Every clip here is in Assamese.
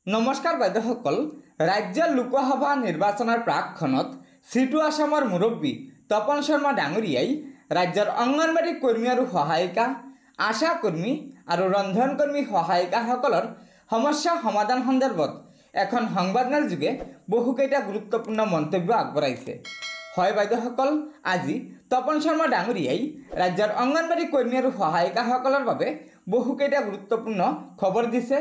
নমস্কাৰ বাইদেউসকল, ৰাজ্যৰ লোকসভা নিৰ্বাচনৰ প্ৰাকক্ষণত সিটো আসামৰ মুৰব্বী তপন শৰ্মা ডাঙৰীয়াই ৰাজ্যৰ অংগনবাড়ী কৰ্মী আৰু সহায়িকা, আশা কৰ্মী আৰু ৰন্ধনকৰ্মী সহায়িকাসকলৰ সমস্যা সমাধান সন্দৰ্ভত এখন সংবাদমেল যোগে বহুকেইটা গুৰুত্বপূৰ্ণ মন্তব্য আগবঢ়াইছে। হয় বাইদেউসকল, আজি তপন শৰ্মা ডাঙৰীয়াই ৰাজ্যৰ অংগনবাড়ী কৰ্মী আৰু সহায়িকাসকলৰ বাবে বহুকেইটা গুৰুত্বপূৰ্ণ খবৰ দিছে,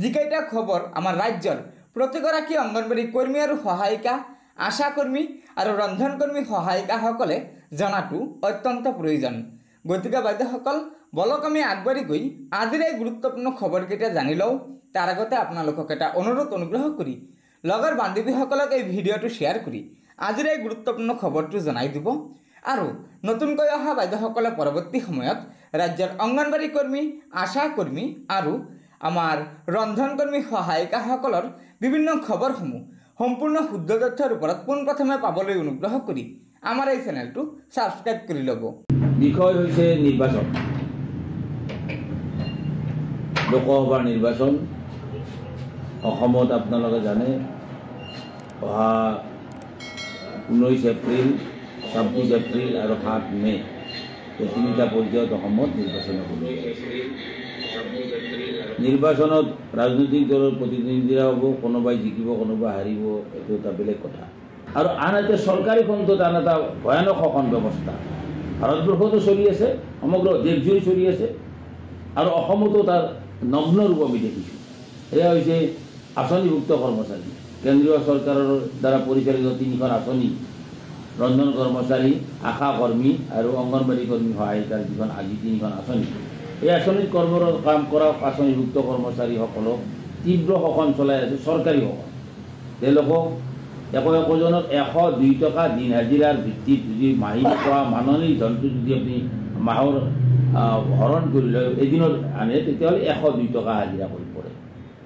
যিকেইটা খবৰ আমাৰ ৰাজ্যৰ প্ৰতিগৰাকী অংগনবাড়ী কৰ্মী আৰু সহায়িকা, আশা কৰ্মী আৰু ৰন্ধনকৰ্মী সহায়িকাসকলে জনাটো অত্যন্ত প্ৰয়োজন। গতিকে বাইদেউসকল, বলক আমি আগবাঢ়ি গৈ আজিৰ এই গুৰুত্বপূৰ্ণ খবৰকেইটা জানি লওঁ। তাৰ আগতে আপোনালোকক এটা অনুগ্ৰহ কৰি লগৰ বান্ধৱীসকলক এই ভিডিঅ'টো শ্বেয়াৰ কৰি আজিৰ এই গুৰুত্বপূৰ্ণ খবৰটো জনাই দিব। আৰু নতুনকৈ অহা বাইদেউসকলে পৰৱৰ্তী সময়ত ৰাজ্যৰ অংগনবাড়ী কৰ্মী, আশা কৰ্মী আৰু আমাৰ ৰন্ধনকৰ্মী সহায়িকাসকলৰ বিভিন্ন খবৰসমূহ সম্পূৰ্ণ শুদ্ধ তথ্যৰ ওপৰত পোনপ্ৰথমে পাবলৈ অনুগ্ৰহ কৰি আমাৰ এই চেনেলটো ছাবস্ক্ৰাইব কৰি ল'ব। বিষয় হৈছে নিৰ্বাচন, লোকসভাৰ নিৰ্বাচন। অসমত আপোনালোকে জানে অহা 19 এপ্ৰিল, 26 এপ্ৰিল আৰু 7 মে এই তিনিটা পৰ্যায়ত অসমত নিৰ্বাচন হ'ব। নিৰ্বাচনত ৰাজনৈতিক দলৰ প্ৰতিনিধিৰা হ'ব, কোনোবাই জিকিব কোনোবাই হাৰিব, এইটো এটা বেলেগ কথা। আৰু আন এটা চৰকাৰী খণ্ডত আন এটা ভয়ানক শাসন ব্যৱস্থা ভাৰতবৰ্ষতো চলি আছে, সমগ্ৰ দেশজুৰি চলি আছে আৰু অসমতো তাৰ নগ্ন ৰূপ আমি দেখিছোঁ। এয়া হৈছে আঁচনিভুক্ত কৰ্মচাৰী, কেন্দ্ৰীয় চৰকাৰৰ দ্বাৰা পৰিচালিত 3খন আঁচনি, ৰন্ধন কৰ্মচাৰী, আশা কৰ্মী আৰু অংগনবাড়ী কৰ্মী সহায়িকাৰ যিখন আজি 3খন আঁচনি, এই আঁচনিত কৰ্মৰত কাম কৰা আঁচনিভুক্ত কৰ্মচাৰীসকলক তীব্ৰ শাসন চলাই আছে চৰকাৰী শাসন। তেওঁলোকক একোজনৰ 102 টকা দিন হাজিৰাৰ ভিত্তিত যদি মাহিলী পোৱা মাননিৰ ধনটো যদি আপুনি মাহৰ হৰণ কৰি লয়, এদিনত আনে, তেতিয়াহ'লে 102 টকা হাজিৰা কৰি পৰে।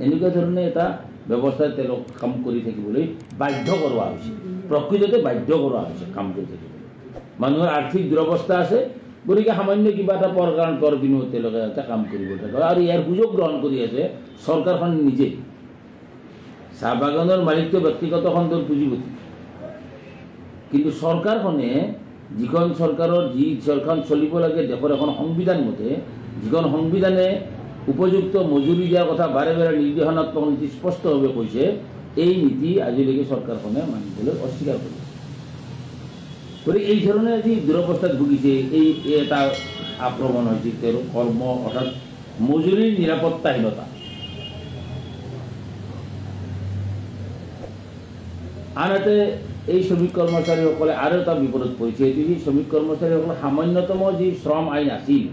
এনেকুৱা ধৰণে এটা ব্যৱস্থাত তেওঁলোক কাম কৰি থাকিবলৈ বাধ্য কৰোৱা হৈছে, প্ৰকৃততে বাধ্য কৰোৱা হৈছে কাম কৰি থাকিবলৈ। মানুহৰ আৰ্থিক দুৰৱস্থা আছে, গতিকে সামান্য কিবা এটা পৰ কাৰণ কৰ বিনিময়ত তেওঁলোকে এটা কাম কৰিব থাকে আৰু ইয়াৰ সুযোগ গ্ৰহণ কৰি আছে চৰকাৰখন নিজে। চাহ বাগানৰ মালিকটো ব্যক্তিগত খণ্ডৰ পুঁজিপতি, কিন্তু চৰকাৰখনে যিখন চৰকাৰৰ চৰকাৰ চলিব লাগে দেশৰ এখন সংবিধান মতে, যিখন সংবিধানে উপযুক্ত মজুৰি দিয়াৰ কথা বাৰে বাৰে নিৰ্দেশনাত্মক নীতি স্পষ্টভাৱে কৈছে, এই নীতি আজিলৈকে চৰকাৰখনে মানিবলৈ অস্বীকাৰ কৰিছে। গতিকে এই ধৰণে আজি দুৰৱস্থাত ভুগিছে। এই এটা আক্ৰমণ হৈছে তেওঁৰ কৰ্ম অৰ্থাৎ মজুৰিৰ নিৰাপত্তাহীনতা। আনহাতে এই শ্ৰমিক কৰ্মচাৰীসকলে আৰু এটা বিপদত পৰিছে। এইটো যি শ্ৰমিক কৰ্মচাৰীসকলৰ সামান্যতম যি শ্ৰম আইন আছিল,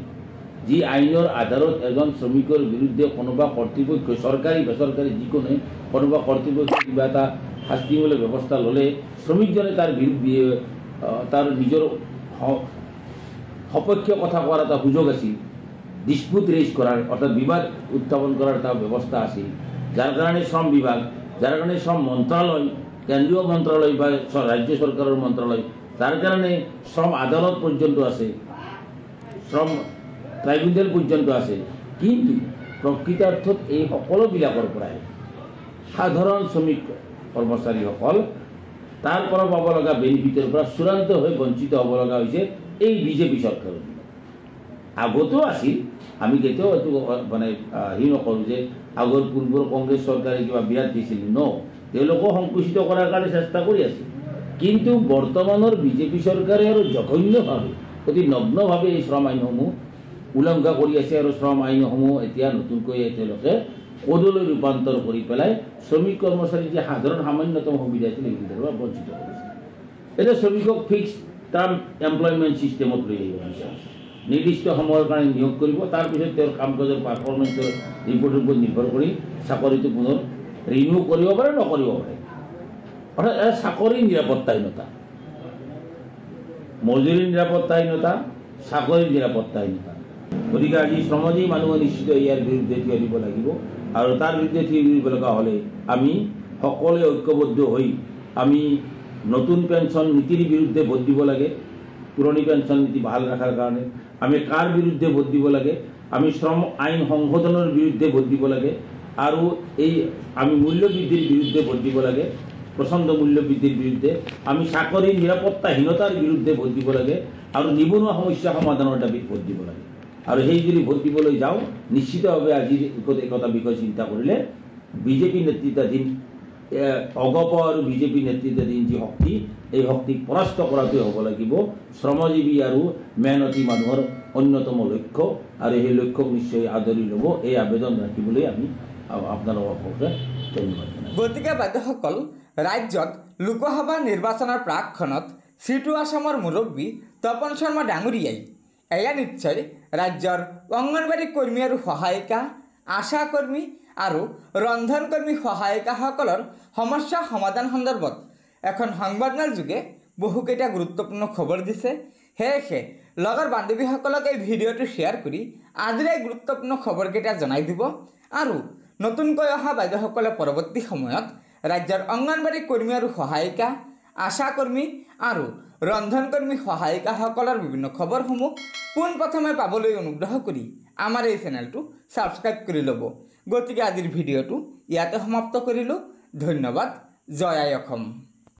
যি আইনৰ আধাৰত এজন শ্ৰমিকৰ বিৰুদ্ধে কোনোবা কৰ্তৃপক্ষ, চৰকাৰী বেচৰকাৰী যিকোনো কোনোবা কৰ্তৃপক্ষই কিবা এটা শাস্তিমূলক ব্যৱস্থা ল'লে শ্ৰমিকজনে তাৰ নিজৰ সপক্ষে কথা কোৱাৰ এটা সুযোগ আছিল, ডিসপিউট ৰেইজ কৰাৰ অৰ্থাৎ বিবাদ উত্থাপন কৰাৰ এটা ব্যৱস্থা আছিল, যাৰ কাৰণে শ্ৰম বিভাগ, যাৰ কাৰণে শ্ৰম মন্ত্ৰালয়, কেন্দ্ৰীয় মন্ত্ৰালয় বা ৰাজ্য চৰকাৰৰ মন্ত্ৰালয়, যাৰ কাৰণে শ্ৰম আদালত পৰ্যন্ত আছে, শ্ৰম ট্ৰাইব্যুনেল পৰ্যন্ত আছে। কিন্তু প্ৰকৃতাৰ্থত এই সকলোবিলাকৰ পৰাই সাধাৰণ শ্ৰমিক কৰ্মচাৰীসকল তাৰ পৰা পাব লগা বেনিফিটৰ পৰা চূড়ান্তভাৱে বঞ্চিত হ'ব লগা হৈছে এই বিজেপি চৰকাৰৰ দিনত। আগতো আছিল, আমি কেতিয়াও এইটো মানে নকৰোঁ যে আগৰ পূৰ্বৰ কংগ্ৰেছ চৰকাৰে কিবা বিৰাট দিছিল, তেওঁলোকেও সংকুচিত কৰাৰ কাৰণে চেষ্টা কৰি আছে। কিন্তু বৰ্তমানৰ বিজেপি চৰকাৰে আৰু জঘন্যভাৱে, অতি নগ্নভাৱে এই শ্ৰম আইনসমূহ উলংঘা কৰি আছে আৰু শ্ৰম আইনসমূহ এতিয়া নতুনকৈ তেওঁলোকে কোডলৈ ৰূপান্তৰ কৰি পেলাই শ্ৰমিক কৰ্মচাৰীৰ যি সাধাৰণ সামান্যতম সুবিধা আছিল এই সুবিধাৰ পৰা বঞ্চিত কৰিছে। এতিয়া শ্ৰমিকক ফিক্সড টাৰ্ম এমপ্লয়মেণ্ট ছিষ্টেমত লৈ আহিব বিচাৰিছে। নিৰ্দিষ্ট সময়ৰ কাৰণে নিয়োগ কৰিব, তাৰপিছত তেওঁৰ কাম কাজৰ পাৰফৰ্মেঞ্চৰ ৰিপৰ্টৰ ওপৰত নিৰ্ভৰ কৰি চাকৰিটো পুনৰ ৰিনিউ কৰিব পাৰে, নকৰিব পাৰে। অৰ্থাৎ এটা চাকৰিৰ নিৰাপত্তাহীনতা, মজুৰিৰ নিৰাপত্তাহীনতা, চাকৰিৰ নিৰাপত্তাহীনতা। গতিকে আজি শ্ৰমজীৱী মানুহে নিশ্চিত ইয়াৰ বিৰুদ্ধে থিয় দিব লাগিব আৰু তাৰ বিৰুদ্ধে থিয় দিব লগা হ'লে আমি সকলোৱে ঐক্যবদ্ধ হৈ আমি নতুন পেঞ্চন নীতিৰ বিৰুদ্ধে ভোট দিব লাগে। পুৰণি পেঞ্চন নীতি ভাল ৰখাৰ কাৰণে আমি কাৰ বিৰুদ্ধে ভোট দিব লাগে? আমি শ্ৰম আইন সংশোধনৰ বিৰুদ্ধে ভোট দিব লাগে। আৰু এই আমি মূল্যবৃদ্ধিৰ বিৰুদ্ধে ভোট দিব লাগে, প্ৰচণ্ড মূল্যবৃদ্ধিৰ বিৰুদ্ধে। আমি চাকৰি নিৰাপত্তাহীনতাৰ বিৰুদ্ধে ভোট দিব লাগে আৰু নিবনুৱা সমস্যা সমাধানৰ দাবীত ভোট দিব লাগে। আৰু সেই যদি ভোট দিবলৈ যাওঁ, নিশ্চিতভাৱে আজি একতা বিষয় চিন্তা কৰিলে বিজেপি নেতৃত্বাধীন অগপ আৰু বিজেপি নেতৃত্বাধীন যি শক্তি, এই শক্তিক পৰাস্ত কৰাটোৱে হ'ব লাগিব শ্ৰমজীৱী আৰু মেহনতী মানুহৰ অন্যতম লক্ষ্য। আৰু সেই লক্ষ্যক নিশ্চয় আদৰি ল'ব, এই আবেদন ৰাখিবলৈ আমি আপোনালোককে ধন্যবাদ জনাইছোঁ। গতিকে বাইদেউসকল, ৰাজ্যত লোকসভা নিৰ্বাচনৰ প্ৰাকক্ষণত সিটো আসামৰ মুৰব্বী তপন শৰ্মা ডাঙৰীয়াই এয়া নিশ্চয় ৰাজ্যৰ অংগনবাড়ী কৰ্মী আৰু সহায়িকা, আশা কৰ্মী আৰু ৰন্ধনকৰ্মী সহায়িকাসকলৰ সমস্যা সমাধান সন্দৰ্ভত এখন সংবাদমেল যোগে বহুকেইটা গুৰুত্বপূৰ্ণ খবৰ দিছে। সেয়েহে লগৰ বান্ধৱীসকলক এই ভিডিঅ'টো শ্বেয়াৰ কৰি আজিৰ এই গুৰুত্বপূৰ্ণ খবৰকেইটা জনাই দিব। আৰু নতুনকৈ অহা বাইদেউসকলে পৰৱৰ্তী সময়ত ৰাজ্যৰ অংগনবাড়ী কৰ্মী আৰু সহায়িকা, আশা কৰ্মী আৰু ৰন্ধনকৰ্মী সহায়িকাসকলৰ বিভিন্ন খবৰসমূহ পোনপ্ৰথমে পাবলৈ অনুগ্ৰহ কৰি আমাৰ এই চেনেলটো ছাবস্ক্ৰাইব কৰি ল'ব। গতিকে আজিৰ ভিডিঅ'টো ইয়াতে সমাপ্ত কৰিলোঁ। ধন্যবাদ। জয় আই অসম।